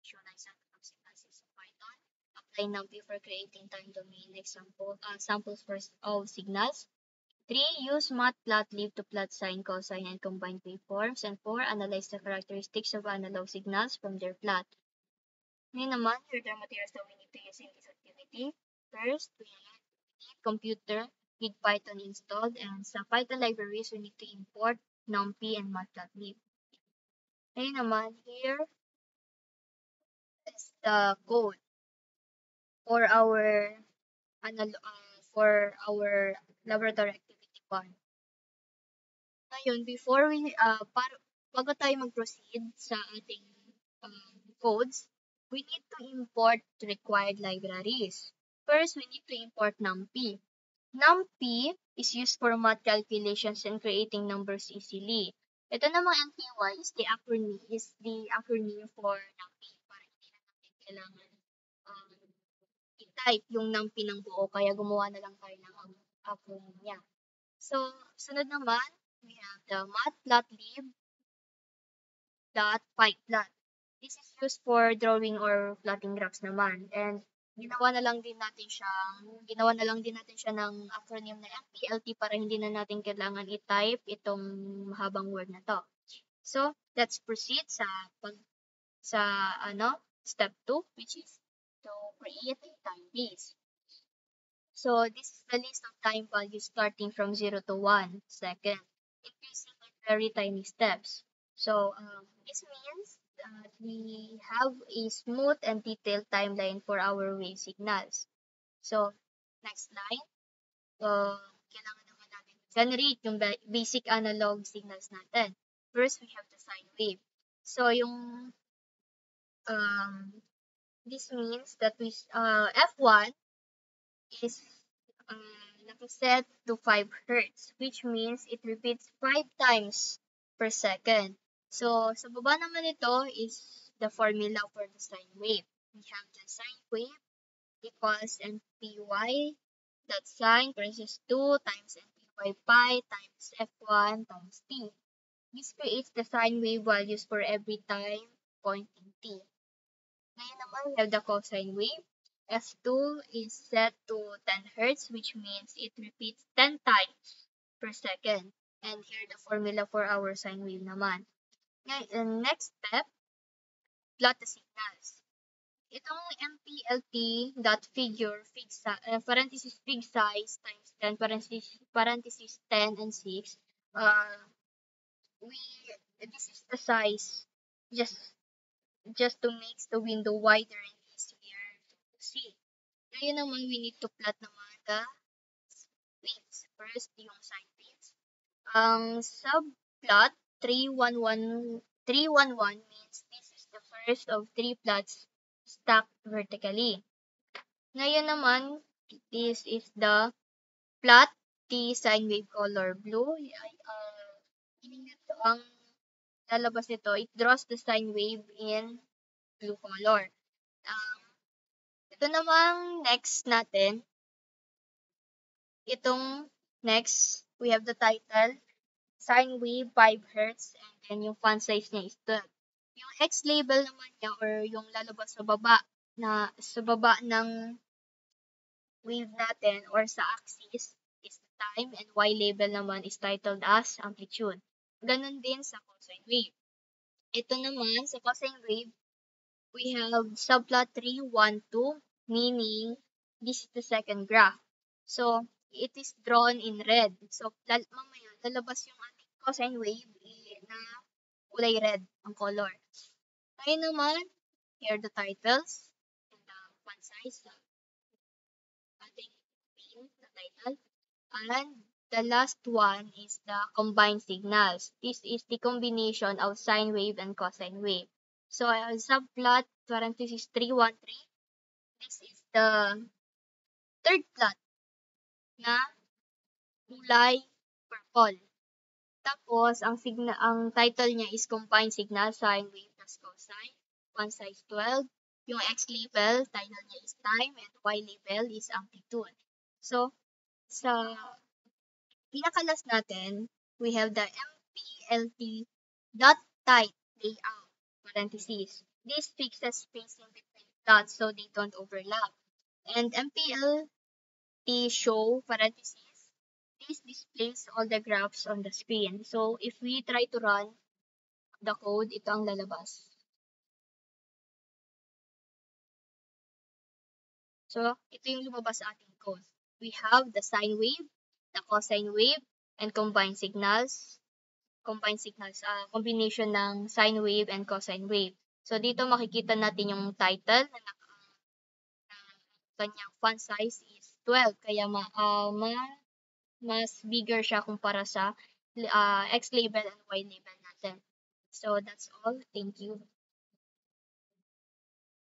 visualize analog signals is Python. Apply NumPy for creating time domain example samples for all signals. 3. Use matplotlib to plot sine, cosine, and combined waveforms. And 4. Analyze the characteristics of analog signals from their plot. Ngayon naman, here are the materials that we need to use in this activity. First, we need computer with Python installed, and sa Python libraries, we need to import NumPy and matplotlib. Ngayon naman, here is the code for our laboratory activity 1. Ngayon, before bago tayo mag-proceed sa ating codes, we need to import required libraries. First, we need to import NumPy. NumPy is used for math calculations and creating numbers easily. Ito namang NPY is the acronym for NumPy para hindi na natin kailangan i-type yung NumPy ng buo, kaya gumawa na lang tayo ng acronym niya. So, sunod naman, we have the matplotlib.pyplot. This is used for drawing or plotting graphs naman. And ginawa na lang din natin siya ng acronym na MPLT para hindi na natin kailangan i-type itong mahabang word na to. So, let's proceed sa step 2, which is to create a time base. So, this is the list of time values starting from 0 to 1 second, increasing in very tiny steps. So, this means that we have a smooth and detailed timeline for our wave signals. So, next line, kailangan naman natin generate yung basic analog signals natin. First, we have the sine wave. So, this means that F1 is nakaset to 5 Hz, which means it repeats 5 times per second. So, sa baba naman ito is the formula for the sine wave. We have the sine wave equals NPY, that's sine versus 2 times NPY pi times F1 times t. This creates the sine wave values for every time point in t. Ngayon naman, we have the cosine wave. F2 is set to 10 Hz, which means it repeats 10 times per second. And here the formula for our sine wave naman. Ngayon, next step, plot the signals. Itong MPLT.figure parenthesis fig size times 10 parenthesis 10 and 6. This is the size just to make the window wider and easier to see. Ngayon naman, we need to plot naman the waves. First, yung sine waves. Subplot 311 means this is the first of 3 plots stacked vertically. Ngayon naman, this is the plot the sine wave color blue. Ang lalabas nito, it draws the sine wave in blue color. Ito namang next natin. Itong next, we have the title, sine wave 5 Hz, and then yung font size niya is 12. Yung X label naman niya or yung lalabas sa baba ng wave natin or sa axis is the time, and Y label naman is titled as amplitude. Ganon din sa cosine wave. Ito naman sa cosine wave, we have subplot 312, meaning this is the second graph. So, it is drawn in red. So, mamaya lalabas yung ating cosine wave na kulay red ang color. Ngayon naman, here are the titles and the font size. Ating pin na title. And the last one is the combined signals. This is the combination of sine wave and cosine wave. So, subplot parenthesis 313, this is the third plot na kulay purple. Tapos, ang title niya is combined signal, sine wave plus cosine, font size 12. Yung X label, title niya is time, and Y label is amplitude. So, sa pinakalas natin, we have the MPLT.type layout, parentheses. This fixes spacing between plots so they don't overlap. And MPLT show parentheses. This displays all the graphs on the screen. So if we try to run the code, ito ang lalabas. So ito yung lumabas sa ating code. We have the sine wave, the cosine wave, and combined signals, combination ng sine wave and cosine wave. So dito makikita natin yung title na kanyang font size is 12 kaya mas bigger siya kumpara sa X label and Y label natin. So that's all. Thank you.